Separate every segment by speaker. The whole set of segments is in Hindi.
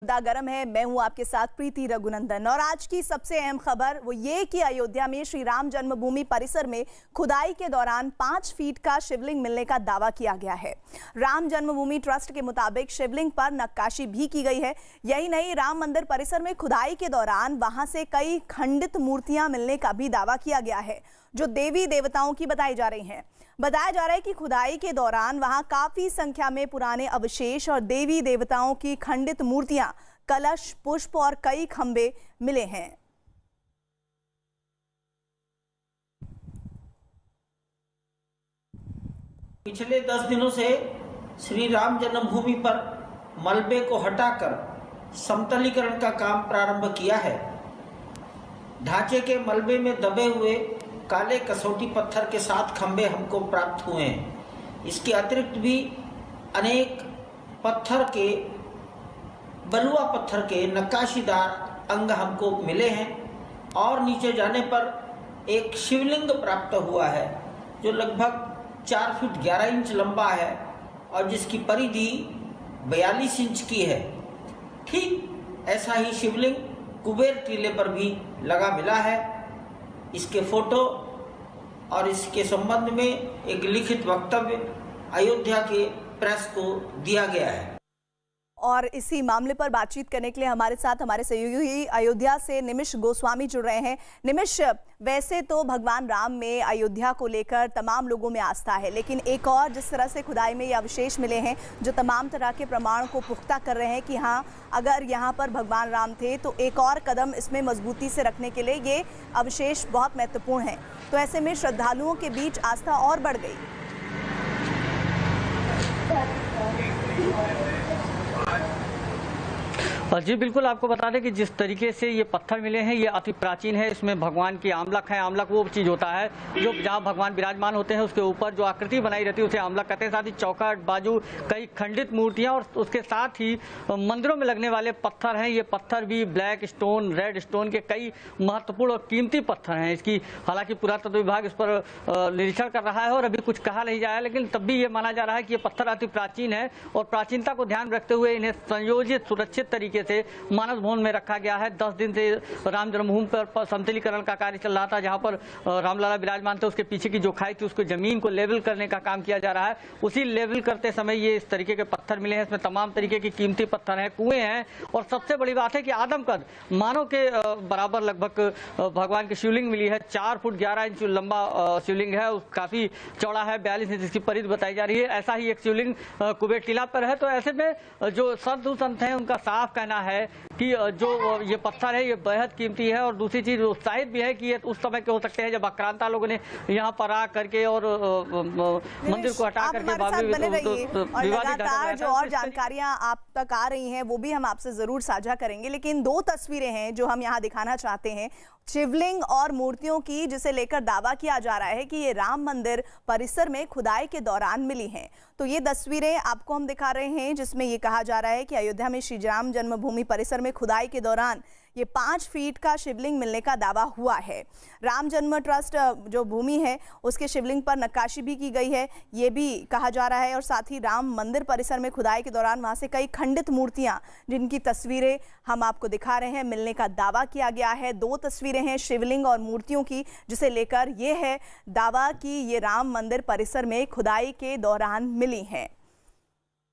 Speaker 1: मुद्दा गर्म है। मैं हूं आपके साथ प्रीति रघुनंदन और आज की सबसे अहम खबर वो ये कि अयोध्या में श्री राम जन्मभूमि परिसर में खुदाई के दौरान 5 फीट का शिवलिंग मिलने का दावा किया गया है। राम जन्मभूमि ट्रस्ट के मुताबिक शिवलिंग पर नक्काशी भी की गई है। यही नहीं, राम मंदिर परिसर में खुदाई के दौरान वहां से कई खंडित मूर्तियां मिलने का भी दावा किया गया है, जो देवी देवताओं की बताई जा रही हैं। बताया जा रहा है कि खुदाई के दौरान वहां काफी संख्या में पुराने अवशेष और देवी देवताओं की खंडित मूर्तियां, कलश, पुष्प और कई खंबे मिले हैं।
Speaker 2: पिछले 10 दिनों से श्री राम जन्मभूमि पर मलबे को हटाकर समतलीकरण का काम प्रारंभ किया है। ढांचे के मलबे में दबे हुए काले कसौटी पत्थर के 7 खंबे हमको प्राप्त हुए हैं। इसके अतिरिक्त भी अनेक बलुआ पत्थर के नक्काशीदार अंग हमको मिले हैं और नीचे जाने पर एक शिवलिंग प्राप्त हुआ है जो लगभग 4 फीट 11 इंच लंबा है और जिसकी परिधि 42 इंच की है। ठीक ऐसा ही शिवलिंग कुबेर टीले पर भी लगा मिला है। इसके फोटो और इसके संबंध में एक लिखित वक्तव्य अयोध्या के प्रेस को दिया गया है।
Speaker 1: और इसी मामले पर बातचीत करने के लिए हमारे साथ हमारे सहयोगी अयोध्या से निमिष गोस्वामी जुड़ रहे हैं। निमिष, वैसे तो भगवान राम में अयोध्या को लेकर तमाम लोगों में आस्था है, लेकिन एक और जिस तरह से खुदाई में ये अवशेष मिले हैं जो तमाम तरह के प्रमाण को पुख्ता कर रहे हैं कि हाँ, अगर यहाँ पर भगवान राम थे तो एक और कदम इसमें मजबूती से रखने के लिए ये अवशेष बहुत महत्वपूर्ण हैं। तो ऐसे में श्रद्धालुओं के बीच आस्था और बढ़ गई।
Speaker 3: जी बिल्कुल, आपको बता दें कि जिस तरीके से ये पत्थर मिले हैं ये अति प्राचीन है। इसमें भगवान की आमलक है। आमलक वो चीज़ होता है जो जहाँ भगवान विराजमान होते हैं उसके ऊपर जो आकृति बनाई रहती है उसे आमलक कहते हैं। साथ ही चौखट, बाजू, कई खंडित मूर्तियाँ और उसके साथ ही मंदिरों में लगने वाले पत्थर हैं। ये पत्थर भी ब्लैक स्टोन, रेड स्टोन के कई महत्वपूर्ण और कीमती पत्थर हैं। इसकी हालांकि पुरातत्व विभाग इस पर निरीक्षण कर रहा है और अभी कुछ कहा नहीं जाए, लेकिन तब भी ये माना जा रहा है कि ये पत्थर अति प्राचीन है और प्राचीनता को ध्यान रखते हुए इन्हें संयोजित, सुरक्षित तरीके से मानस भवन में रखा गया है। 10 दिन से राम जन्मभूमि पर समतलीकरण का कार्य चल रहा था, जहां पर रामलला विराजमान थे। उसके पीछे की जो खाई थी उसको जमीन को लेवल करने का काम किया जा रहा है। उसी लेवल करते समय ये इस तरीके के पत्थर मिले हैं। इसमें तमाम तरीके की कीमती पत्थर हैं, कुएं हैं और सबसे बड़ी बात है कि आदमकद मानव के बराबर लगभग भगवान की शिवलिंग मिली है। 4 फुट 11 इंच लंबा शिवलिंग है, काफी चौड़ा है, 42 इंच इसकी परिधि बताई जा रही है। ऐसा ही एक शिवलिंग कुबेर टीला पर है। तो ऐसे में जो साधु संत हैं उनका साफ कहना है कि जो ये पत्थर है ये बेहद कीमती है और दूसरी चीज उत्साहित भी है कि ये उस समय के हो सकते हैं जब आक्रांता लोगों ने यहाँ पर आ करके और मंदिर को हटा करके
Speaker 1: लगातार जो और जानकारियां आप तक आ रही हैं वो भी हम आपसे जरूर साझा करेंगे। लेकिन 2 तस्वीरें हैं जो हम यहाँ दिखाना चाहते हैं, शिवलिंग और मूर्तियों की, जिसे लेकर दावा किया जा रहा है कि ये राम मंदिर परिसर में खुदाई के दौरान मिली हैं। तो ये तस्वीरें आपको हम दिखा रहे हैं जिसमें ये कहा जा रहा है कि अयोध्या में श्री राम जन्मभूमि परिसर में खुदाई के दौरान ये 5 फीट का शिवलिंग मिलने का दावा हुआ है। राम जन्म ट्रस्ट जो भूमि है उसके शिवलिंग पर नक्काशी भी की गई है, ये भी कहा जा रहा है। और साथ ही राम मंदिर परिसर में खुदाई के दौरान वहां से कई खंडित मूर्तियां, जिनकी तस्वीरें हम आपको दिखा रहे हैं, मिलने का दावा किया गया है। 2 तस्वीरें हैं शिवलिंग और मूर्तियों की, जिसे लेकर ये है दावा कि ये राम मंदिर परिसर में खुदाई के दौरान मिली हैं।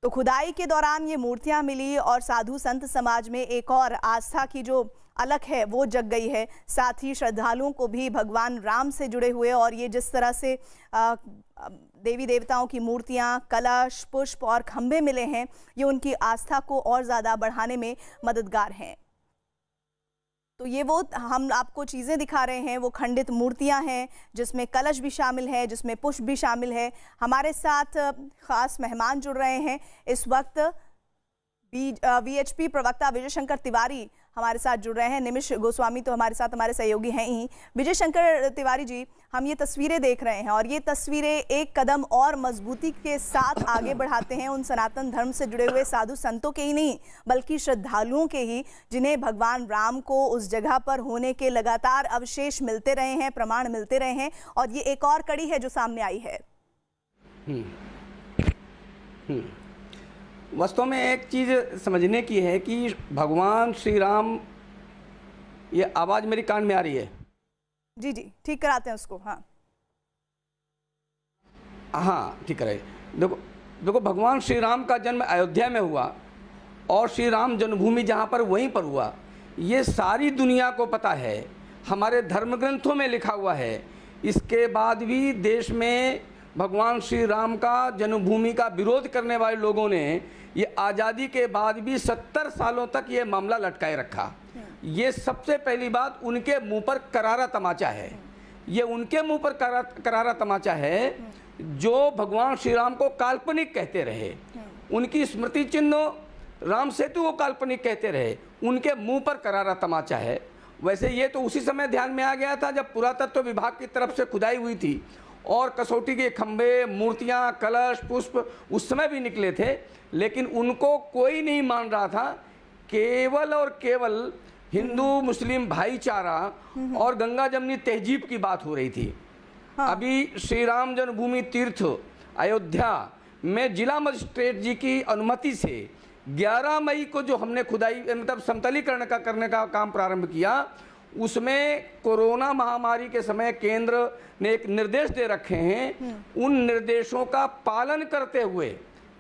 Speaker 1: तो खुदाई के दौरान ये मूर्तियां मिली और साधु संत समाज में एक और आस्था की जो अलख है वो जग गई है। साथ ही श्रद्धालुओं को भी भगवान राम से जुड़े हुए और ये जिस तरह से देवी देवताओं की मूर्तियां, कलश, पुष्प और खंबे मिले हैं, ये उनकी आस्था को और ज़्यादा बढ़ाने में मददगार हैं। तो ये वो हम आपको चीज़ें दिखा रहे हैं, वो खंडित मूर्तियां हैं जिसमें कलश भी शामिल है, जिसमें पुष्प भी शामिल है। हमारे साथ खास मेहमान जुड़ रहे हैं इस वक्त। वीएचपी प्रवक्ता विजय शंकर तिवारी हमारे साथ जुड़ रहे हैं। निमिष गोस्वामी तो हमारे साथ हमारे सहयोगी हैं ही। विजय शंकर तिवारी जी, हम ये तस्वीरें देख रहे हैं और ये तस्वीरें एक कदम और मजबूती के साथ आगे बढ़ाते हैं उन सनातन धर्म से जुड़े हुए साधु संतों के ही नहीं बल्कि श्रद्धालुओं के ही, जिन्हें भगवान राम को उस जगह पर होने के लगातार अवशेष मिलते रहे हैं, प्रमाण मिलते रहे हैं। और ये एक और कड़ी है जो सामने आई है।
Speaker 4: वास्तव में एक चीज़ समझने की है कि भगवान श्री राम, ये आवाज़ मेरी कान में आ रही है?
Speaker 1: जी जी, ठीक कराते हैं उसको। हाँ
Speaker 4: हाँ, ठीक है। देखो भगवान श्री राम का जन्म अयोध्या में हुआ और श्री राम जन्मभूमि जहाँ पर वहीं पर हुआ, ये सारी दुनिया को पता है, हमारे धर्म ग्रंथों में लिखा हुआ है। इसके बाद भी देश में भगवान श्री राम का जन्मभूमि का विरोध करने वाले लोगों ने ये आज़ादी के बाद भी 70 सालों तक ये मामला लटकाए रखा। ये सबसे पहली बात उनके मुंह पर करारा तमाचा है। ये उनके मुंह पर करारा तमाचा है जो भगवान श्री राम को काल्पनिक कहते रहे, उनकी स्मृति चिन्ह राम सेतु को काल्पनिक कहते रहे, उनके मुंह पर करारा तमाचा है। वैसे ये तो उसी समय ध्यान में आ गया था जब पुरातत्व विभाग की तरफ से खुदाई हुई थी और कसौटी के खंभे, मूर्तियां, कलश, पुष्प उस समय भी निकले थे, लेकिन उनको कोई नहीं मान रहा था। केवल और केवल हिंदू मुस्लिम भाईचारा और गंगा जमनी तहजीब की बात हो रही थी। हाँ। अभी श्री राम जन्मभूमि तीर्थ अयोध्या में जिला मजिस्ट्रेट जी की अनुमति से 11 मई को जो हमने खुदाई मतलब समतलीकरण करने का काम प्रारंभ किया, उसमें कोरोना महामारी के समय केंद्र ने एक निर्देश दे रखे हैं, उन निर्देशों का पालन करते हुए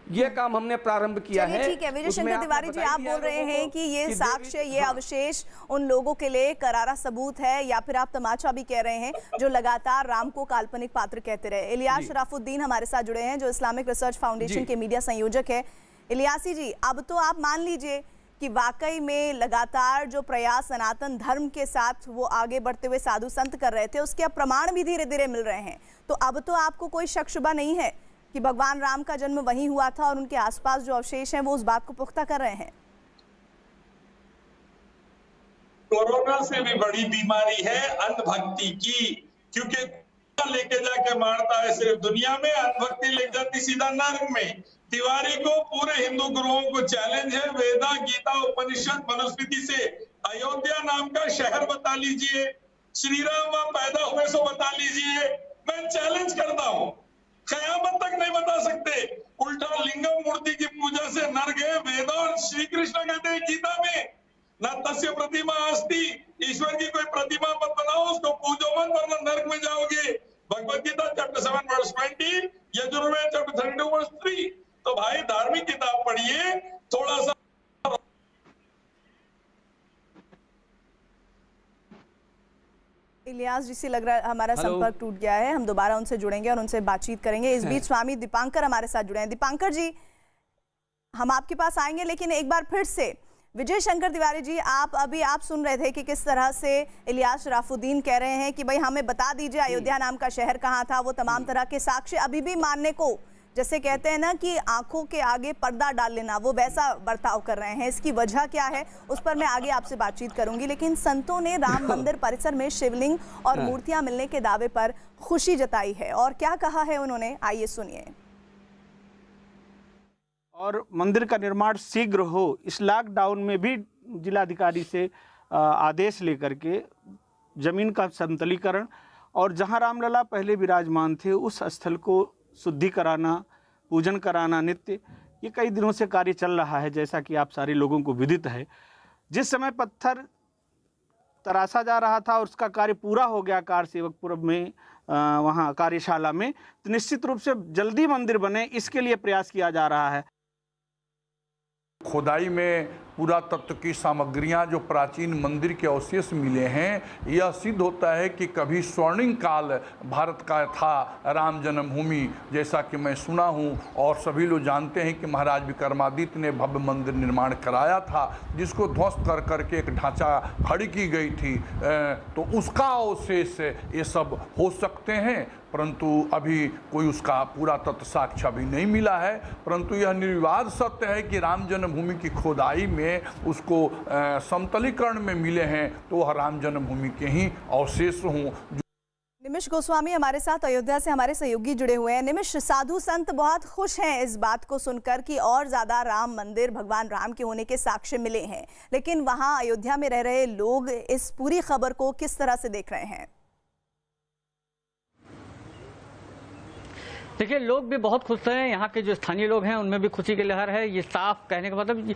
Speaker 4: ये काम हमने प्रारंभ किया है।
Speaker 1: ठीक है विजय शंकर तिवारी जी, आप बोल रहे हैं कि ये साक्ष्य, ये अवशेष उन लोगों के लिए करारा सबूत है, या फिर आप तमाचा भी कह रहे हैं जो लगातार राम को काल्पनिक पात्र कहते रहे। इलियास शराफुद्दीन हमारे साथ जुड़े हैं जो इस्लामिक रिसर्च फाउंडेशन के मीडिया संयोजक है। इलियासी जी, अब तो आप मान लीजिए कि वाकई में लगातार जो प्रयास सनातन धर्म के साथ वो आगे बढ़ते हुए साधु संत कर रहे थे, उसके अब प्रमाण भी धीरे धीरे मिल रहे हैं, तो अब तो आपको कोई शक शुबा नहीं है कि भगवान राम का जन्म वहीं हुआ था और उनके आसपास जो अवशेष हैं वो उस बात को पुख्ता कर रहे हैं।
Speaker 5: कोरोना से भी बड़ी बीमारी है अंधभक्ति की, क्योंकि लेके जाके मारता है सिर्फ दुनिया में, अंधभक्ति ले जाती सीधा नर्क में। तिवारी को पूरे हिंदू गुरुओं को चैलेंज है, वेदा, गीता, उपनिषद, मनुस्मृति से अयोध्या नाम का शहर बता लीजिए, श्री राम वहां पैदा हुए सो बता लीजिए। मैं चैलेंज करता हूं, कयामत तक नहीं बता सकते। उल्टा लिंगम मूर्ति की पूजा से नरक है। वेद और श्री कृष्ण कहते हैं गीता में, न तस्य प्रतिमा अस्ति, ईश्वर की कोई प्रतिमा मत बनाओ, उसको पूजो मत वरना नरक में जाओगे। Bhagavad Gita chapter 7 verse 20, Yajurveda chapter 32 verse 3। तो भाई धार्मिक किताब पढ़िए थोड़ा सा।
Speaker 1: इलियास जी से लग रहा है हमारा संपर्क टूट गया है, हम दोबारा उनसे जुड़ेंगे और उनसे बातचीत करेंगे। इस बीच स्वामी दीपांकर हमारे साथ जुड़े हैं। दीपांकर जी, हम आपके पास आएंगे, लेकिन एक बार फिर से विजय शंकर तिवारी जी, आप सुन रहे थे कि किस तरह से इलियास शराफुद्दीन कह रहे हैं कि भाई हमें बता दीजिए अयोध्या नाम का शहर कहाँ था। वो तमाम तरह के साक्ष्य अभी भी मानने को, जैसे कहते हैं ना कि आंखों के आगे पर्दा डाल लेना, वो वैसा बर्ताव कर रहे हैं। इसकी वजह क्या है उस पर मैं आगे आपसे बातचीत करूंगी, लेकिन संतों ने राम मंदिर परिसर में शिवलिंग और मूर्तियां मिलने के दावे पर खुशी जताई है और क्या कहा है उन्होंने, आइए सुनिए।
Speaker 6: और मंदिर का निर्माण शीघ्र हो, इस लॉकडाउन में भी जिलाधिकारी से आदेश लेकर के जमीन का समतलीकरण और जहां रामलला पहले विराजमान थे उस स्थल को शुद्धि कराना, पूजन कराना नित्य, ये कई दिनों से कार्य चल रहा है। जैसा कि आप सारे लोगों को विदित है, जिस समय पत्थर तराशा जा रहा था और उसका कार्य पूरा हो गया कार सेवकपुर में वहाँ कार्यशाला में, तो निश्चित रूप से जल्दी मंदिर बने इसके लिए प्रयास किया जा रहा है।
Speaker 7: खुदाई में पुरातत्व की सामग्रियां जो प्राचीन मंदिर के अवशेष मिले हैं, यह सिद्ध होता है कि कभी स्वर्णिम काल भारत का था राम जन्मभूमि, जैसा कि मैं सुना हूं और सभी लोग जानते हैं कि महाराज विक्रमादित्य ने भव्य मंदिर निर्माण कराया था जिसको ध्वस्त कर करके एक ढांचा खड़ी की गई थी। तो उसका अवशेष ये सब हो सकते हैं, परंतु अभी कोई उसका पूरा तत्व साक्ष्य भी नहीं मिला है। परंतु यह निर्विवाद सत्य है कि राम जन्मभूमि की खोदाई में उसको समतलीकरण में मिले हैं, तो वह राम जन्मभूमि के ही अवशेष हों।
Speaker 1: निमिष गोस्वामी हमारे साथ अयोध्या से हमारे सहयोगी जुड़े हुए हैं। निमिष, साधु संत बहुत खुश हैं इस बात को सुनकर कि और ज्यादा राम मंदिर भगवान राम के होने के साक्ष्य मिले हैं, लेकिन वहां अयोध्या में रह रहे लोग इस पूरी खबर को किस तरह से देख रहे हैं?
Speaker 3: देखिए, लोग भी बहुत खुश हैं। यहाँ के जो स्थानीय लोग हैं उनमें भी खुशी की लहर है। ये साफ कहने का मतलब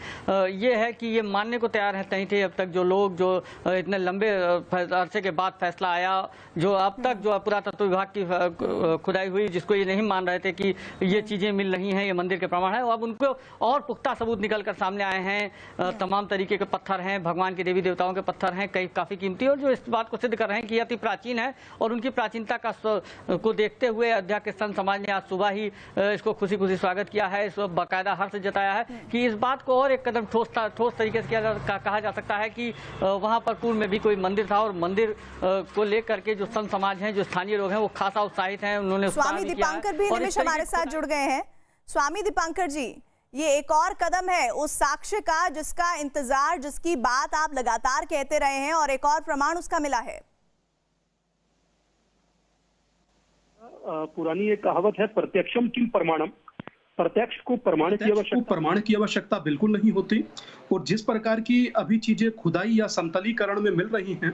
Speaker 3: ये है कि ये मानने को तैयार है नहीं थे अब तक जो लोग, जो इतने लंबे अरसे के बाद फैसला आया, जो अब तक जो पुरातत्व विभाग की खुदाई हुई, जिसको ये नहीं मान रहे थे कि ये चीज़ें मिल रही हैं, ये मंदिर के प्रमाण है, अब उनको और पुख्ता सबूत निकल कर सामने आए हैं। तमाम तरीके के पत्थर हैं, भगवान के देवी देवताओं के पत्थर हैं, कई काफ़ी कीमती, और जो इस बात को सिद्ध कर रहे हैं कि ये अति प्राचीन है। और उनकी प्राचीनता को देखते हुए अयोध्या के संत समाज ने आज सुबह ही इसको खुशी खुशी स्वागत किया है। इस बाकायदा हर्ष जताया है कि इस बात को और एक कदम ठोस तरीके से कहा जा सकता है कि वहां पर पूर्व में भी कोई मंदिर था, और मंदिर को लेकर के जो संत समाज हैं, जो स्थानीय लोग हैं, वो खासा उत्साहित हैं। उन्होंने
Speaker 1: स्वामी दीपांकर भी निमिष हमारे साथ जुड़ गए हैं। स्वामी दीपांकर जी, ये एक और कदम है उस साक्ष्य का जिसका इंतजार, जिसकी बात आप लगातार कहते रहे हैं, और एक और प्रमाण उसका मिला है।
Speaker 8: पुरानी एक कहावत है, प्रत्यक्षम किम प्रमाणम। प्रत्यक्ष को प्रमाण की आवश्यकता बिल्कुल नहीं होती। और जिस प्रकार की अभी चीजें खुदाई या समतलीकरण में मिल रही हैं,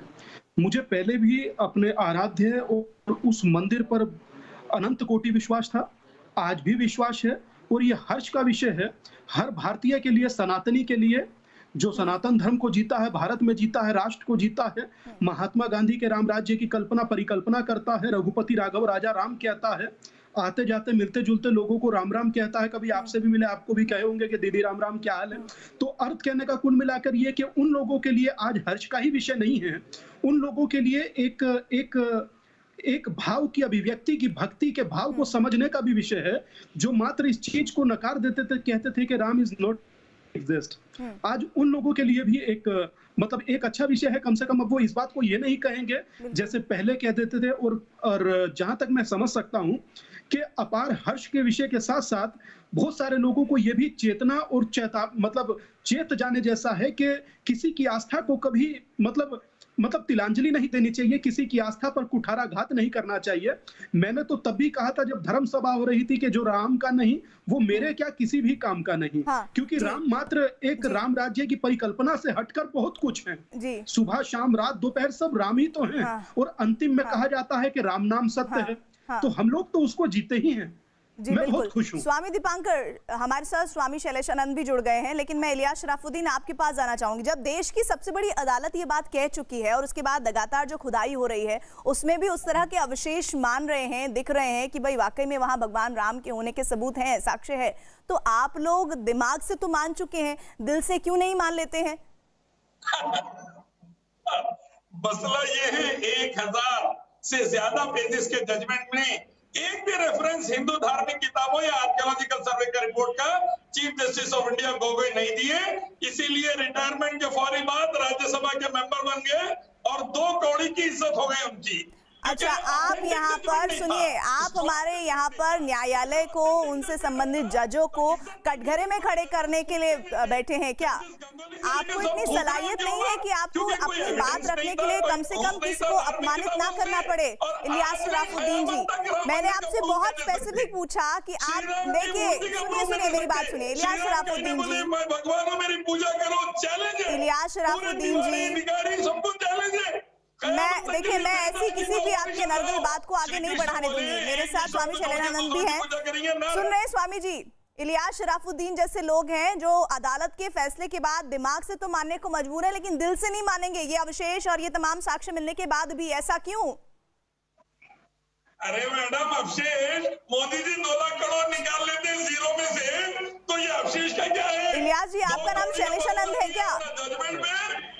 Speaker 8: मुझे पहले भी अपने आराध्य और उस मंदिर पर अनंत कोटि विश्वास था, आज भी विश्वास है। और ये हर्ष का विषय है हर भारतीय के लिए, सनातनी के लिए, जो सनातन धर्म को जीता है, भारत में जीता है, राष्ट्र को जीता है, महात्मा गांधी के राम राज्य की परिकल्पना करता है, रघुपति राघव राजा राम कहता है, आते जाते मिलते जुलते लोगों को राम राम कहता है। कभी आपसे भी मिले, आपको भी कहे होंगे कि दीदी राम राम क्या हाल है। तो अर्थ कहने का कुल मिलाकर ये कि उन लोगों के लिए आज हर्ष का ही विषय नहीं है, उन लोगों के लिए एक भाव की अभिव्यक्ति की, भक्ति के भाव को समझने का भी विषय है, जो मात्र इस चीज को नकार देते थे, कहते थे कि राम इज नॉट एग्जिस्ट। आज उन लोगों के लिए भी एक अच्छा विषय है। कम से कम अब वो इस बात को ये नहीं कहेंगे जैसे पहले कह देते थे। और जहां तक मैं समझ सकता हूं कि अपार हर्ष के विषय के साथ साथ बहुत सारे लोगों को ये भी चेतना और चेत जाने जैसा है कि किसी की आस्था को कभी मतलब तिलांजलि नहीं देनी चाहिए, किसी की आस्था पर कुठाराघात नहीं करना चाहिए। मैंने तो तब भी कहा था जब धर्म सभा हो रही थी कि जो राम का नहीं वो मेरे क्या किसी भी काम का नहीं। क्योंकि राम मात्र एक राम राज्य की परिकल्पना से हटकर बहुत कुछ है। सुबह शाम रात दोपहर सब राम ही तो हैं। और अंतिम में कहा जाता है कि राम नाम सत्य है। तो हम लोग तो उसको जीते ही हैं।
Speaker 1: जी बिल्कुल। स्वामी दीपांकर, हमारे साथ स्वामी शैलेशानंद भी जुड़ गए हैं, लेकिन मैं इलियास शराफुद्दीन आपके पास जाना चाहूंगी। जब देश की सबसे बड़ी अदालत ये बात कह चुकी है और उसके बाद लगातार जो खुदाई हो रही है उसमें भी उस तरह के अवशेष मान रहे हैं, दिख रहे हैं कि भाई वाकई में वहां भगवान राम के होने के सबूत हैं, साक्ष्य है, तो आप लोग दिमाग से तो मान चुके हैं, दिल से क्यों नहीं मान लेते हैं?
Speaker 5: मसला ये है 1000 से ज्यादा पेजेस के जजमेंट में एक भी रेफरेंस हिंदू धार्मिक किताबों या आर्कियोलॉजिकल सर्वे का रिपोर्ट का chief justice of India Gogoi नहीं दिए। इसीलिए रिटायरमेंट के फौरी बाद राज्यसभा के मेंबर बन गए और 2 कौड़ी की इज्जत हो गई उनकी।
Speaker 1: अच्छा, आप यहाँ पर सुनिए, आप हमारे यहाँ पर न्यायालय को, उनसे संबंधित जजों को कटघरे में खड़े करने के लिए बैठे हैं क्या? आपको इतनी सलाहियत नहीं है कि आपको अपनी बात रखने के लिए कम से कम किसी को अपमानित ना करना पड़े? इलियास शराफुद्दीन जी, मैंने आपसे बहुत स्पेसिफिक पूछा कि आप देखिए, सुनिए मेरी बात सुनिए। इलियास शराफुद्दीन जी,
Speaker 5: भगवान मेरी पूजा करो, चैलेंज है।
Speaker 1: इलियास शराफुद्दीन जी,
Speaker 5: सबको चैलेंज है।
Speaker 1: देखिए, मैं ऐसी किसी भी आपके नर्गल बात को आगे नहीं बढ़ाने दूंगी। मेरे साथ स्वामी शैलेशानंद भी हैं, सुन रहे हैं स्वामी जी। इलियास शराफुद्दीन जैसे लोग हैं जो अदालत के फैसले के बाद दिमाग से तो मानने को मजबूर है, लेकिन दिल से नहीं मानेंगे ये अवशेष और ये तमाम साक्ष्य मिलने के बाद भी। ऐसा क्यों?
Speaker 5: अरे मैडम, अवशेष मोदी जी 2 लाख करोड़ निकाल लेते हैं जीरो में से, तो ये अवशेष का क्या है?
Speaker 1: इलियास जी, आपका नाम शैलेशानंद है क्या?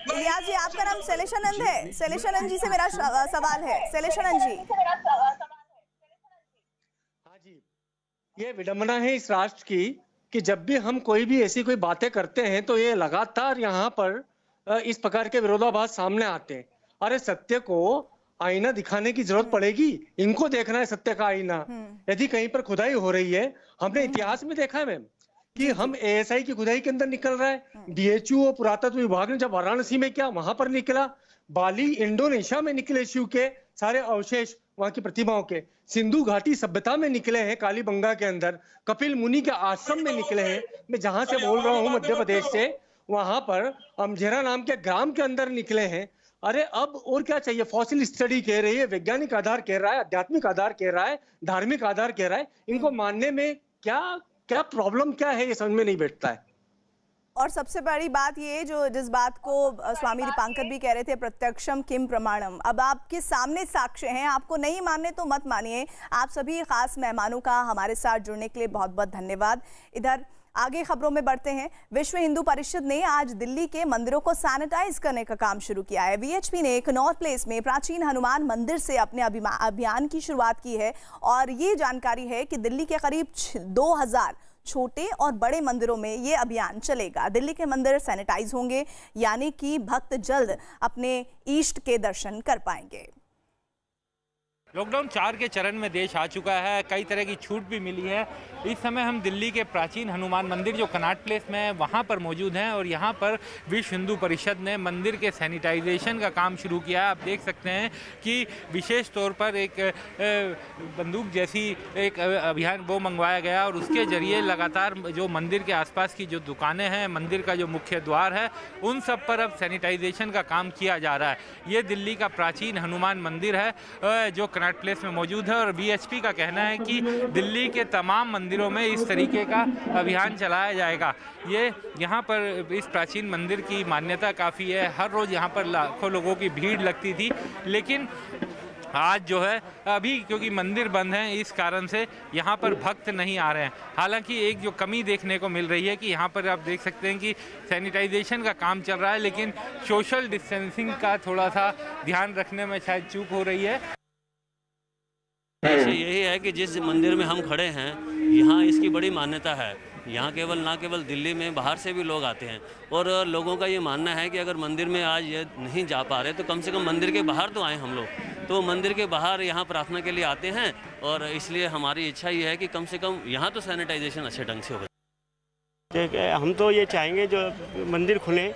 Speaker 1: इलियास जी, आपका नाम शैलेशानंद है? शैलेशानंद जी से मेरा सवाल है। शैलेशानंद जी,
Speaker 9: हाँ जी, ये विडंबना है इस राष्ट्र की कि जब भी हम कोई भी ऐसी कोई बातें करते हैं तो ये लगातार यहाँ पर इस प्रकार के विरोधाभास सामने आते हैं। अरे सत्य को आईना दिखाने की जरूरत पड़ेगी, इनको देखना है सत्य का आईना। यदि कहीं पर खुदाई हो रही है, हमने इतिहास में देखा है मैम कि हम एएसआई की खुदाई के अंदर निकल रहा है, डीएचयू और पुरातत्व विभाग ने जब वाराणसी में किया वहां पर निकला, बाली इंडोनेशिया में निकले शिव के सारे अवशेष, वहां की प्रतिमाओं के, सिंधु घाटी सभ्यता में निकले हैं कालीबंगा के अंदर, कपिल मुनि के आश्रम में निकले हैं। मैं जहां से बोल रहा हूँ मध्य प्रदेश से, वहां पर अमझेरा नाम के ग्राम के अंदर निकले हैं। अरे अब और क्या चाहिए? फॉसिल स्टडी कह रही है, वैज्ञानिक आधार कह रहा है, आध्यात्मिक आधार कह रहा है, धार्मिक आधार कह रहा है। इनको मानने में क्या क्या प्रॉब्लम क्या है, ये समझ में नहीं बैठता है।
Speaker 1: और सबसे बड़ी बात ये जो जिस बात को स्वामी दीपांकर भी कह रहे थे, प्रत्यक्षम किम प्रमाणम। अब आपके सामने साक्ष्य हैं, आपको नहीं मानने तो मत मानिए। आप सभी खास मेहमानों का हमारे साथ जुड़ने के लिए बहुत बहुत धन्यवाद। इधर आगे खबरों में बढ़ते हैं। विश्व हिंदू परिषद ने आज दिल्ली के मंदिरों को सैनिटाइज करने का काम शुरू किया है। वीएचपी ने कनॉट प्लेस में प्राचीन हनुमान मंदिर से अपने अभियान की शुरुआत की है और ये जानकारी है कि दिल्ली के करीब 2000 छोटे और बड़े मंदिरों में ये अभियान चलेगा। दिल्ली के मंदिर सैनिटाइज होंगे, यानी कि भक्त जल्द अपने इष्ट के दर्शन कर पाएंगे।
Speaker 10: लॉकडाउन 4 के चरण में देश आ चुका है, कई तरह की छूट भी मिली है। इस समय हम दिल्ली के प्राचीन हनुमान मंदिर जो कनॉट प्लेस में है वहाँ पर मौजूद हैं और यहाँ पर विश्व हिंदू परिषद ने मंदिर के सैनिटाइजेशन का काम शुरू किया है। आप देख सकते हैं कि विशेष तौर पर एक बंदूक जैसी एक अभियान वो मंगवाया गया और उसके जरिए लगातार जो मंदिर के आसपास की जो दुकानें हैं, मंदिर का जो मुख्य द्वार है, उन सब पर अब सैनिटाइजेशन का काम किया जा रहा है। ये दिल्ली का प्राचीन हनुमान मंदिर है जो कनॉट प्लेस में मौजूद है और वीएचपी का कहना है कि दिल्ली के तमाम मंदिरों में इस तरीके का अभियान चलाया जाएगा। ये यहाँ पर इस प्राचीन मंदिर की मान्यता काफ़ी है। हर रोज़ यहाँ पर लाखों लोगों की भीड़ लगती थी, लेकिन आज जो है अभी क्योंकि मंदिर बंद हैं इस कारण से यहाँ पर भक्त नहीं आ रहे हैं। हालांकि एक जो कमी देखने को मिल रही है कि यहाँ पर आप देख सकते हैं कि सैनिटाइजेशन का काम चल रहा है, लेकिन सोशल डिस्टेंसिंग का थोड़ा सा ध्यान रखने में शायद चूक हो रही है।
Speaker 11: यही है कि जिस मंदिर में हम खड़े हैं यहाँ इसकी बड़ी मान्यता है। यहाँ ना केवल दिल्ली में बाहर से भी लोग आते हैं और लोगों का ये मानना है कि अगर मंदिर में आज ये नहीं जा पा रहे तो कम से कम मंदिर के बाहर तो आए हम लोग। तो मंदिर के बाहर यहाँ प्रार्थना के लिए आते हैं और इसलिए हमारी इच्छा ये है कि कम से कम यहाँ तो सैनिटाइजेशन अच्छे ढंग से हो।
Speaker 12: हम तो ये चाहेंगे जो मंदिर खुले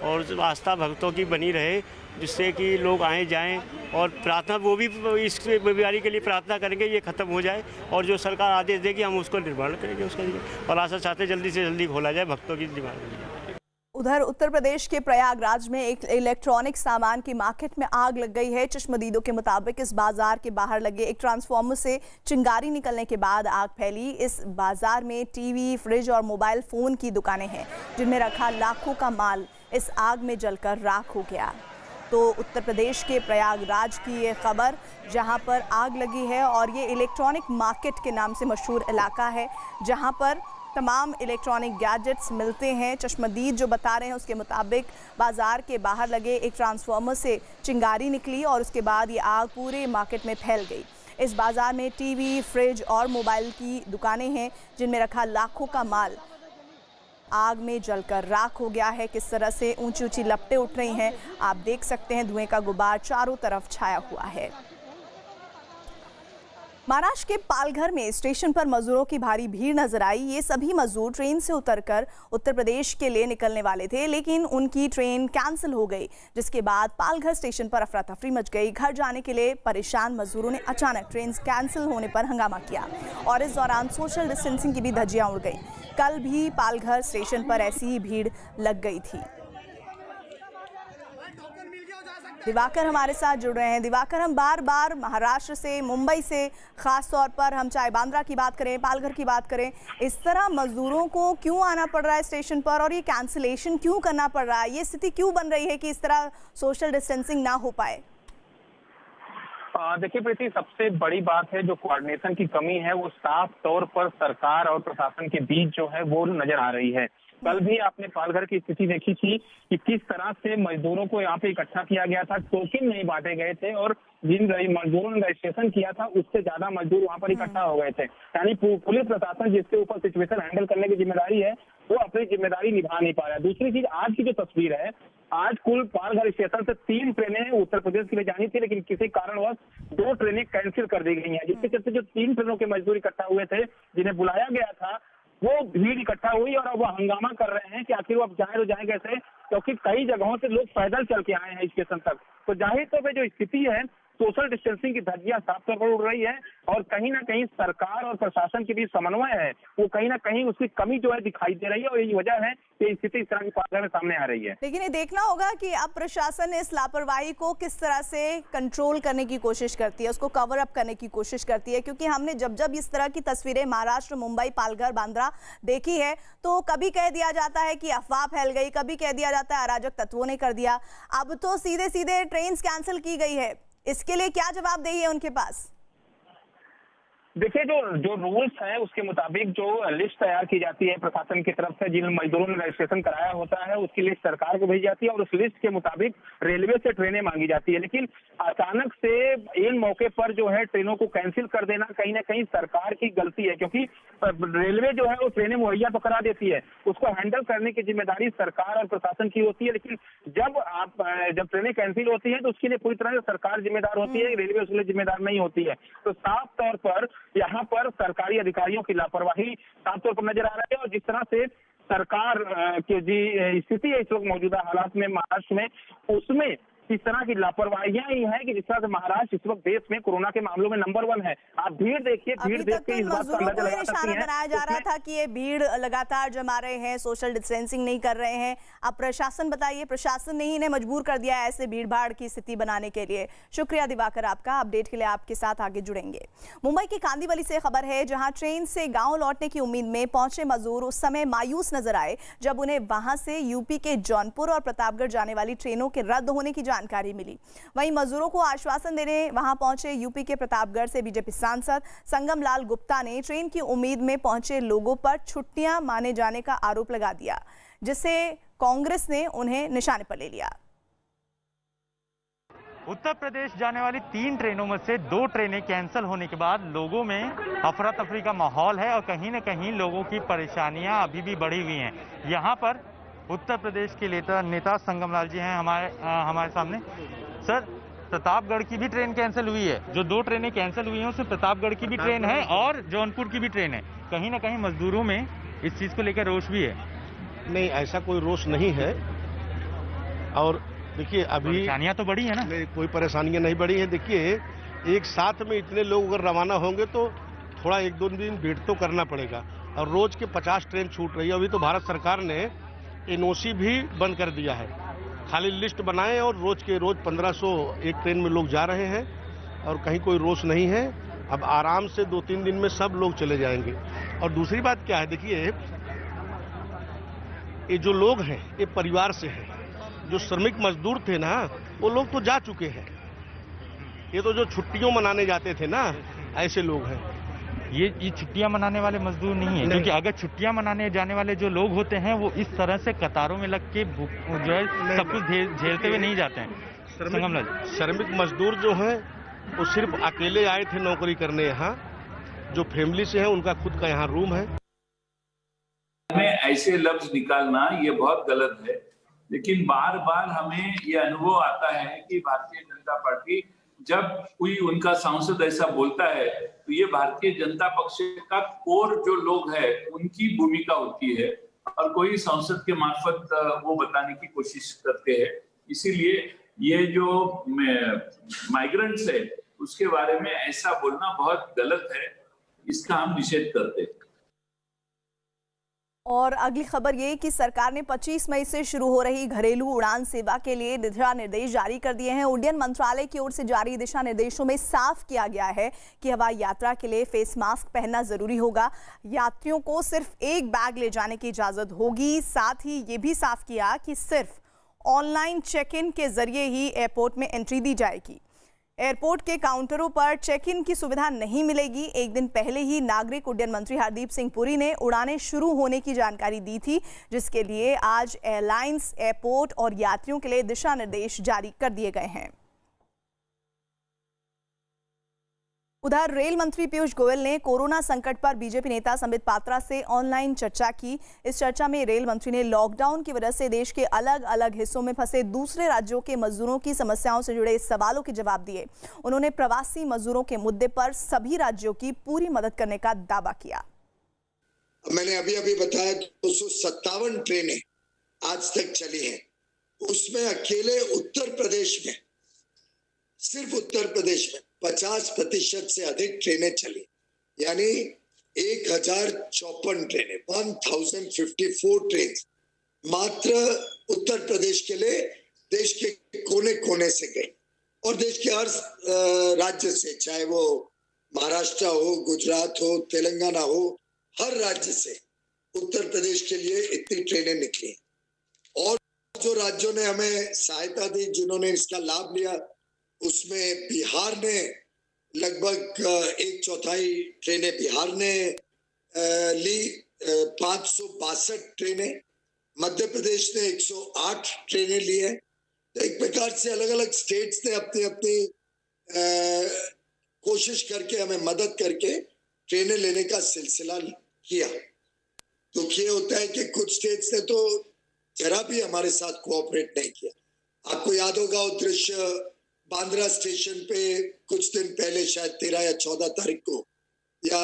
Speaker 12: और आस्था भक्तों की बनी रहे, जिससे कि लोग आए जाएं और प्रार्थना वो भी इस बीमारी के लिए प्रार्थना करेंगे ये ख़त्म हो जाए और जो सरकार आदेश देगी हम उसको निर्माण करेंगे उसका लिए और आशा चाहते जल्दी से जल्दी खोला जाए भक्तों की डिमांड।
Speaker 1: उधर उत्तर प्रदेश के प्रयागराज में एक इलेक्ट्रॉनिक सामान की मार्केट में आग लग गई है। चश्मदीदों के मुताबिक इस बाजार के बाहर लगे एक ट्रांसफार्मर से चिंगारी निकलने के बाद आग फैली। इस बाजार में टीवी, फ्रिज और मोबाइल फोन की दुकानें हैं, जिनमें रखा लाखों का माल इस आग में जलकर राख हो गया। तो उत्तर प्रदेश के प्रयागराज की ये खबर, जहां पर आग लगी है और ये इलेक्ट्रॉनिक मार्केट के नाम से मशहूर इलाका है, जहां पर तमाम इलेक्ट्रॉनिक गैजेट्स मिलते हैं। चश्मदीद जो बता रहे हैं उसके मुताबिक बाज़ार के बाहर लगे एक ट्रांसफार्मर से चिंगारी निकली और उसके बाद ये आग पूरे मार्केट में फैल गई। इस बाज़ार में टीवी, फ्रिज और मोबाइल की दुकानें हैं, जिनमें रखा लाखों का माल आग में जलकर राख हो गया है। किस तरह से ऊंची ऊंची लपटें उठ रही हैं, आप देख सकते हैं। धुएं का गुबार चारों तरफ छाया हुआ है। महाराष्ट्र के पालघर में स्टेशन पर मजदूरों की भारी भीड़ नजर आई। ये सभी मजदूर ट्रेन से उतरकर उत्तर प्रदेश के लिए निकलने वाले थे, लेकिन उनकी ट्रेन कैंसिल हो गई, जिसके बाद पालघर स्टेशन पर अफरा तफरी मच गई। घर जाने के लिए परेशान मजदूरों ने अचानक ट्रेन कैंसिल होने पर हंगामा किया और इस दौरान सोशल डिस्टेंसिंग की भी धज्जियां उड़ गई। कल भी पालघर स्टेशन पर ऐसी ही भीड़ लग गई थी। दिवाकर हमारे साथ जुड़ रहे हैं। दिवाकर, हम बार बार महाराष्ट्र से, मुंबई से, खास तौर पर हम चाहे बांद्रा की बात करें, पालघर की बात करें, इस तरह मजदूरों को क्यों आना पड़ रहा है स्टेशन पर और ये कैंसिलेशन क्यों करना पड़ रहा है? ये स्थिति क्यों बन रही है कि इस तरह सोशल डिस्टेंसिंग ना हो पाए?
Speaker 13: देखिए प्रीति, सबसे बड़ी बात है जो कोऑर्डिनेशन की कमी है वो साफ तौर पर सरकार और प्रशासन के बीच जो है वो नजर आ रही है। कल भी आपने पालघर की स्थिति देखी थी कि किस तरह से मजदूरों को यहाँ पे इकट्ठा किया गया था, टोकन नहीं बांटे गए थे और जिन मजदूरों ने रजिस्ट्रेशन किया था उससे ज्यादा मजदूर वहाँ पर इकट्ठा हो गए थे। यानी पुलिस प्रशासन जिसके ऊपर सिचुएशन हैंडल करने की जिम्मेदारी है वो अपनी जिम्मेदारी निभा नहीं पा रहा है। दूसरी चीज, आज की जो तस्वीर है, आज कुल पालघर स्टेशन से 3 ट्रेनें उत्तर प्रदेश के लिए जानी थी, लेकिन किसी कारणवश 2 ट्रेनें कैंसिल कर दी गई हैं, जिसके चलते जो 3 ट्रेनों के मजदूर इकट्ठा हुए थे, जिन्हें बुलाया गया था, वो भीड़ इकट्ठा हुई और अब वो हंगामा कर रहे हैं कि आखिर वो अब जाए तो जाए कैसे, क्योंकि कई जगहों से लोग पैदल चल के आए हैं स्टेशन तक। तो जाहिर तौर पर जो स्थिति है सोशल डिस्टेंसिंग की धज्जियां साफ तौर पर उड़ रही है और कहीं ना कहीं सरकार और प्रशासन के बीच समन्वय है वो कहीं ना कहीं उसकी कमी जो है दिखाई दे रही है और यही वजह है कि स्थिति इस तरह की पालघर में सामने आ रही है।
Speaker 1: लेकिन ये देखना होगा कि अब प्रशासन इस लापरवाही को किस तरह से कंट्रोल करने की कोशिश करती है, उसको कवर अप करने की कोशिश करती है, क्योंकि हमने जब जब इस तरह की तस्वीरें महाराष्ट्र, मुंबई, पालघर, बांद्रा देखी है तो कभी कह दिया जाता है कि अफवाह फैल गई, कभी कह दिया जाता है अराजक तत्वों ने कर दिया। अब तो सीधे सीधे ट्रेन कैंसिल की गई है, इसके लिए क्या जवाबदेही है उनके पास?
Speaker 13: देखिए जो रूल्स है उसके मुताबिक जो लिस्ट तैयार की जाती है प्रशासन की तरफ से, जिन मजदूरों ने रजिस्ट्रेशन कराया होता है उसकी लिस्ट सरकार को भेजी जाती है और उस लिस्ट के मुताबिक रेलवे से ट्रेनें मांगी जाती है। लेकिन अचानक से इन मौके पर जो है ट्रेनों को कैंसिल कर देना कहीं ना कहीं सरकार की गलती है, क्योंकि रेलवे जो है वो ट्रेनें मुहैया तो करा देती है, उसको हैंडल करने की जिम्मेदारी सरकार और प्रशासन की होती है। लेकिन जब ट्रेनें कैंसिल होती है तो उसके लिए पूरी तरह से सरकार जिम्मेदार होती है, रेलवे उसके लिए जिम्मेदार नहीं होती है। तो साफ तौर पर यहाँ पर सरकारी अधिकारियों की लापरवाही साफ तौर पर नजर आ रही है और जिस तरह से सरकार की जी स्थिति है इस वक्त मौजूदा हालात में महाराष्ट्र में, उसमें इस तरह की लापरवाहियां ही है कि जिस तरह से महाराष्ट्र इस वक्त देश में कोरोना के मामलों में नंबर 1 है। आप भीड़ देखिए, भीड़ देख के इस बात का अंदाजा लगा सकती हैं।
Speaker 1: बनाया जा रहा था कि ये भीड़ लगातार जमा रहे हैं, सोशल डिस्टेंसिंग नहीं कर रहे हैं। अब प्रशासन बताइए, प्रशासन ने ही इन्हें मजबूर कर दिया है ऐसे भीड़ भाड़ की स्थिति बनाने के लिए। शुक्रिया दिवाकर आपका, अपडेट के लिए आपके साथ आगे जुड़ेंगे। मुंबई के कांदिवली से खबर है, जहां ट्रेन से गांव लौटने की उम्मीद में पहुंचे मजदूर उस समय मायूस नजर आए जब उन्हें वहां से यूपी के जौनपुर और प्रतापगढ़ जाने वाली ट्रेनों के रद्द होने की जानकारी मिली। वहीं मजदूरों को आश्वासन देने वहां पहुंचे यूपी के प्रतापगढ़ से बीजेपी सांसद संगम लाल गुप्ता ने ट्रेन की उम्मीद में पहुंचे लोगों पर छुट्टियां माने जाने का आरोप लगा दिया, जिससे कांग्रेस ने उन्हें निशाने पर ले लिया।
Speaker 14: उत्तर प्रदेश जाने वाली 3 ट्रेनों में से 2 ट्रेनें कैंसिल होने के बाद लोगों में अफरा तफरी का माहौल है और कहीं न कहीं लोगों की परेशानियां अभी भी बढ़ी हुई हैं। यहाँ पर उत्तर प्रदेश के नेता संगम लाल जी हैं हमारे सामने। सर, प्रतापगढ़ की भी ट्रेन कैंसिल हुई है, जो 2 ट्रेनें कैंसिल हुई हैं उसमें प्रतापगढ़ की भी ट्रेन है और जौनपुर की भी ट्रेन है। कहीं ना कहीं मजदूरों में इस चीज़ को लेकर रोष भी है।
Speaker 15: नहीं, ऐसा कोई रोष नहीं है। और देखिए अभी
Speaker 14: परेशानियां तो बढ़ी है ना?
Speaker 15: कोई परेशानियां नहीं बढ़ी है। देखिए एक साथ में इतने लोग अगर रवाना होंगे तो थोड़ा 1-2 दिन वेट तो करना पड़ेगा। और रोज के 50 ट्रेन छूट रही है। अभी तो भारत सरकार ने एनओसी भी बंद कर दिया है, खाली लिस्ट बनाए और रोज के रोज 1500 एक ट्रेन में लोग जा रहे हैं और कहीं कोई रोष नहीं है। अब आराम से 2-3 दिन में सब लोग चले जाएंगे। और दूसरी बात क्या है, देखिए ये जो लोग हैं ये परिवार से हैं। जो श्रमिक मजदूर थे ना वो लोग तो जा चुके हैं, ये तो जो छुट्टियों मनाने जाते थे ना ऐसे लोग हैं।
Speaker 14: ये छुट्टियां मनाने वाले मजदूर नहीं है, क्योंकि अगर छुट्टियां मनाने जाने वाले जो लोग होते हैं वो इस तरह से कतारों में लग के जो है सब कुछ झेलते हुए नहीं जाते हैं।
Speaker 15: श्रमिक मजदूर जो हैं वो सिर्फ अकेले आए थे नौकरी करने यहाँ, जो फैमिली से है उनका खुद का यहाँ रूम है।
Speaker 16: ऐसे लफ्ज निकालना ये बहुत गलत है, लेकिन बार बार हमें ये अनुभव आता है कि भारतीय जनता पार्टी जब कोई उनका सांसद ऐसा बोलता है तो ये भारतीय जनता पक्ष का कोर जो लोग हैं उनकी भूमिका होती है और कोई सांसद के मार्फत वो बताने की कोशिश करते हैं। इसीलिए ये जो माइग्रेंट्स है उसके बारे में ऐसा बोलना बहुत गलत है, इसका हम निषेध करते हैं।
Speaker 1: और अगली खबर ये कि सरकार ने 25 मई से शुरू हो रही घरेलू उड़ान सेवा के लिए दिशा निर्देश जारी कर दिए हैं। उड्डयन मंत्रालय की ओर से जारी दिशा निर्देशों में साफ किया गया है कि हवाई यात्रा के लिए फेस मास्क पहनना जरूरी होगा। यात्रियों को सिर्फ एक बैग ले जाने की इजाजत होगी। साथ ही ये भी साफ किया कि सिर्फ ऑनलाइन चेक इन के जरिए ही एयरपोर्ट में एंट्री दी जाएगी। एयरपोर्ट के काउंटरों पर चेक इन की सुविधा नहीं मिलेगी। एक दिन पहले ही नागरिक उड्डयन मंत्री हरदीप सिंह पुरी ने उड़ानें शुरू होने की जानकारी दी थी, जिसके लिए आज एयरलाइंस, एयरपोर्ट और यात्रियों के लिए दिशा निर्देश जारी कर दिए गए हैं। उधर रेल मंत्री पीयूष गोयल ने कोरोना संकट पर बीजेपी नेता संबित पात्रा से ऑनलाइन चर्चा की। इस चर्चा में रेल मंत्री ने लॉकडाउन की वजह से देश के अलग अलग हिस्सों में फंसे दूसरे राज्यों के मजदूरों की समस्याओं से जुड़े सवालों के जवाब दिए। उन्होंने प्रवासी मजदूरों के मुद्दे पर सभी राज्यों की पूरी मदद करने का दावा किया।
Speaker 17: मैंने अभी बताया 257 ट्रेनें आज तक चली हैं, उसमें अकेले उत्तर प्रदेश में सिर्फ उत्तर प्रदेश में 50% से अधिक ट्रेनें चली, यानी 1054 ट्रेनें, 1054 ट्रेन मात्र उत्तर प्रदेश के लिए देश के कोने कोने से गई। और देश के हर राज्य से, चाहे वो महाराष्ट्र हो, गुजरात हो, तेलंगाना हो, हर राज्य से उत्तर प्रदेश के लिए इतनी ट्रेनें निकली। और जो राज्यों ने हमें सहायता दी, जिन्होंने इसका लाभ लिया, उसमें बिहार ने लगभग 1/4 ट्रेनें बिहार ने ली, 562 ट्रेनें, मध्य प्रदेश ने 108 ट्रेनें ली है। तो एक प्रकार से अलग अलग स्टेट्स ने अपनी अपनी कोशिश करके हमें मदद करके ट्रेनें लेने का सिलसिला किया। दुख ये होता है कि कुछ स्टेट्स ने तो जरा भी हमारे साथ कोऑपरेट नहीं किया। आपको याद होगा वो दृश्य बांद्रा स्टेशन पे कुछ दिन पहले, शायद 13 या 14 तारीख को, या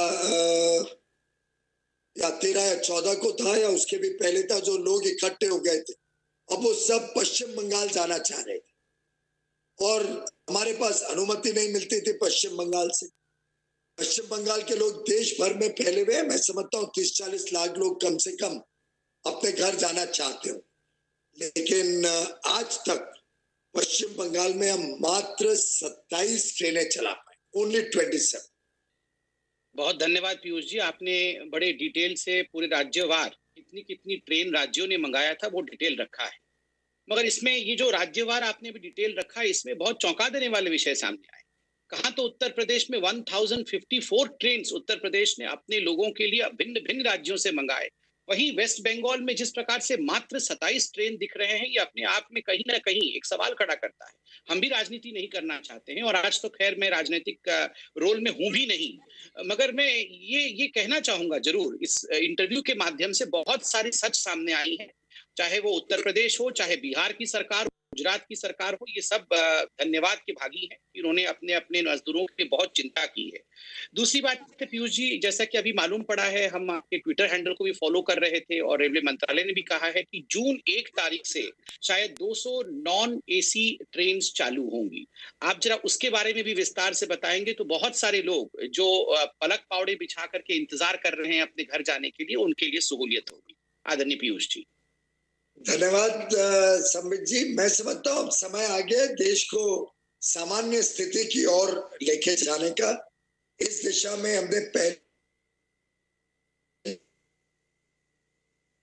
Speaker 17: 13 या 14 को था, या उसके भी पहले था, जो लोग इकट्ठे हो गए थे। अब वो सब पश्चिम बंगाल जाना चाह रहे थे और हमारे पास अनुमति नहीं मिलती थी पश्चिम बंगाल से। पश्चिम बंगाल के लोग देश भर में फैले हुए, मैं समझता हूँ 30-40 लाख लोग कम से कम अपने घर जाना चाहते हो, लेकिन आज तक पश्चिम बंगाल में हम मात्र 27 ट्रेनें चला पाए, ओनली 27।
Speaker 18: बहुत धन्यवाद पीयूष जी, आपने बड़े डिटेल से पूरे राज्यवार कितनी कितनी ट्रेन राज्यों ने मंगाया था वो डिटेल रखा है। मगर इसमें ये जो राज्यवार आपने भी डिटेल रखा है, इसमें बहुत चौंका देने वाले विषय सामने आए। कहाँ तो उत्तर प्रदेश में 1054 ट्रेन उत्तर प्रदेश ने अपने लोगों के लिए भिन्न भिन्न राज्यों से मंगाए, वहीं वेस्ट बंगाल में जिस प्रकार से मात्र 27 ट्रेन दिख रहे हैं, ये अपने आप में कहीं ना कहीं एक सवाल खड़ा करता है। हम भी राजनीति नहीं करना चाहते हैं और आज तो खैर मैं राजनीतिक रोल में हूं भी नहीं, मगर मैं ये कहना चाहूंगा जरूर इस इंटरव्यू के माध्यम से, बहुत सारी सच सामने आई है, चाहे वो उत्तर प्रदेश हो, चाहे बिहार की सरकार हो, गुजरात की सरकार हो, ये सब धन्यवाद के भागी हैं। इन्होंने अपने अपने मजदूरों की बहुत चिंता की है। दूसरी बात है पीयूष जी, जैसा कि अभी मालूम पड़ा है, हम आपके ट्विटर हैंडल को भी फॉलो कर रहे थे और रेलवे मंत्रालय ने भी कहा है कि जून 1 तारीख से शायद 200 नॉन एसी ट्रेन चालू होंगी। आप जरा उसके बारे में भी विस्तार से बताएंगे तो बहुत सारे लोग जो पलक पावड़े बिछा करके इंतजार कर रहे हैं अपने घर जाने के लिए, उनके लिए सहूलियत होगी। आदरणीय पीयूष जी।
Speaker 17: धन्यवाद संबित जी। मैं समझता हूँ समय आ गया देश को सामान्य स्थिति की ओर लेके जाने का। इस दिशा में हमने पहले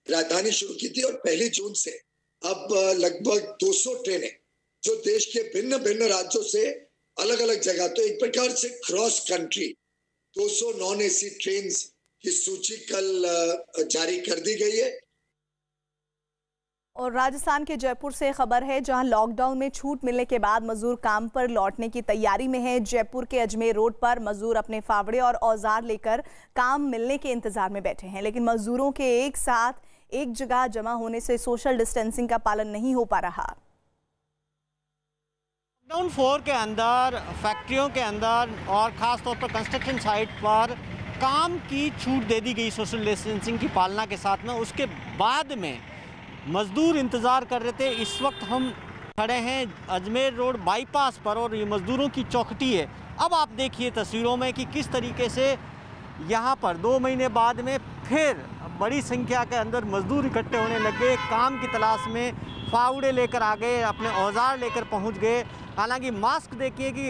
Speaker 17: राजधानी शुरू की थी और 1 जून से अब लगभग 200 ट्रेनें जो देश के भिन्न भिन्न राज्यों से अलग अलग जगह, तो एक प्रकार से cross country 200 non AC train की सूची कल जारी कर दी गई है।
Speaker 1: और राजस्थान के जयपुर से खबर है, जहां लॉकडाउन में छूट मिलने के बाद मजदूर काम पर लौटने की तैयारी में है। जयपुर के अजमेर रोड पर मजदूर अपने फावड़े और औजार लेकर काम मिलने के इंतजार में बैठे हैं, लेकिन मजदूरों के एक साथ एक जगह जमा होने से सोशल डिस्टेंसिंग का पालन नहीं हो पा रहा।
Speaker 14: लॉकडाउन 4 के अंदर फैक्ट्रियों के अंदर और ख़ास तौर पर कंस्ट्रक्शन साइट पर काम की छूट दे दी गई सोशल डिस्टेंसिंग की पालना के साथ में। उसके बाद में मज़दूर इंतज़ार कर रहे थे। इस वक्त हम खड़े हैं अजमेर रोड बाईपास पर और ये मज़दूरों की चौखटी है। अब आप देखिए तस्वीरों में कि किस तरीके से यहाँ पर 2 महीने बाद में फिर बड़ी संख्या के अंदर मज़दूर इकट्ठे होने लगे, काम की तलाश में फावड़े लेकर आ गए, अपने औजार लेकर पहुँच गए। हालांकि मास्क देखिए कि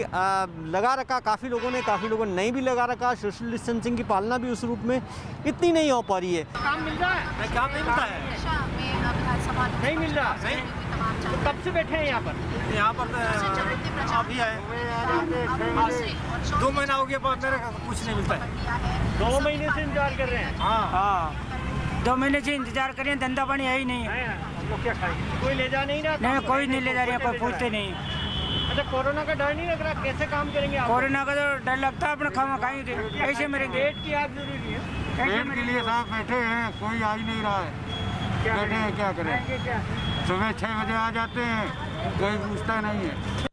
Speaker 14: लगा रखा काफ़ी लोगों ने, काफ़ी लोगों ने नहीं भी लगा रखा। सोशल डिस्टेंसिंग की पालना भी उस रूप में इतनी नहीं हो पा रही है। काम मिल रहा है? काम नहीं मिलता है, नहीं मिल रहा है। तो कब से बैठे हैं यहाँ पर? यहाँ पर अभी आए 2 महीना हो गया, मेरे कुछ नहीं मिलता है। 2 महीने से इंतजार कर रहे हैं? हाँ
Speaker 19: 2 महीने से इंतजार कर रहे हैं, धंधा पानी है ही नहीं।
Speaker 14: लोग क्या खाएंगे? कोई ले जा नहीं रहा?
Speaker 19: नहीं, कोई नहीं ले जा रहा, कोई पूछते नहीं।
Speaker 14: अच्छा, कोरोना का डर नहीं लग रहा? कैसे काम करेंगे आप?
Speaker 19: कोरोना का तो डर लगता है, अपना खाना खाएंगे ऐसे मरेंगे।
Speaker 14: पेट की आग जरूरी है,
Speaker 19: पेट के लिए साहब बैठे हैं, कोई आ ही नहीं रहा है, बैठे हैं क्या करें। सुबह 6 बजे आ जाते हैं, कोई पूछता नहीं है।